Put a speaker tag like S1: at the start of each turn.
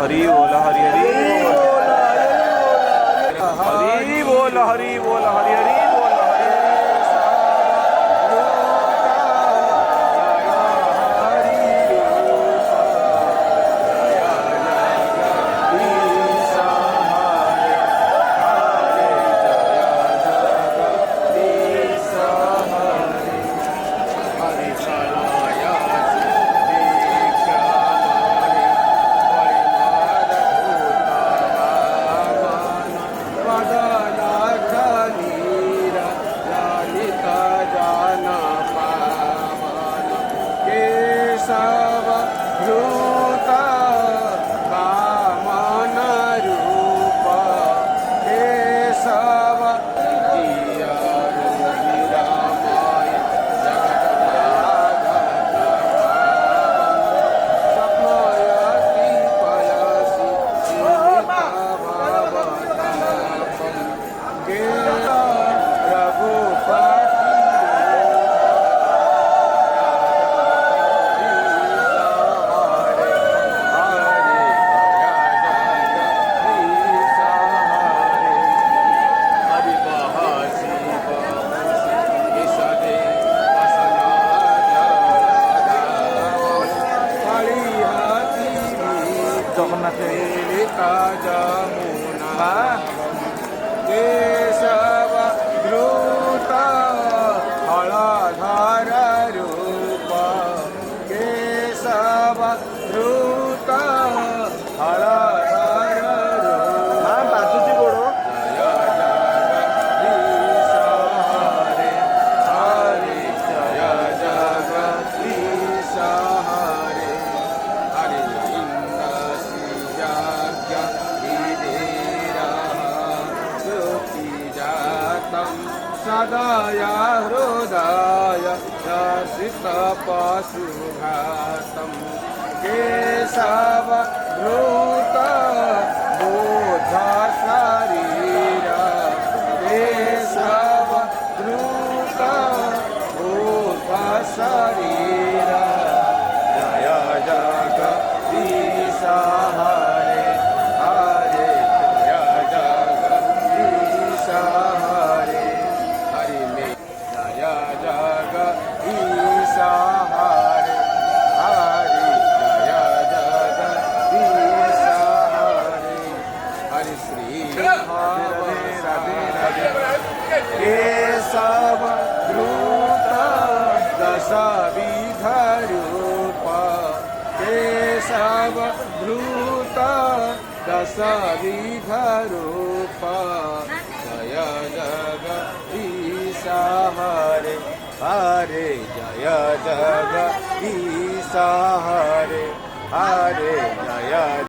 S1: हरी बोल हरी हरी हरी बोल हरी बोल हरी हरी बोल
S2: सदाया हृदय रसितपशुघातं केशव धृत बोध शरीर केशव धृत बोध शरीर जय जगदीश हरे हरे जय जगदीश हरे हरि में जय जगदीश हरे हरि जय जगदीश हरे हरि श्री केशव धृत दश विध रूप केशव धृत दश विध रूप जय जगदीश हरे हरे जय जगदीश हरे हरे जय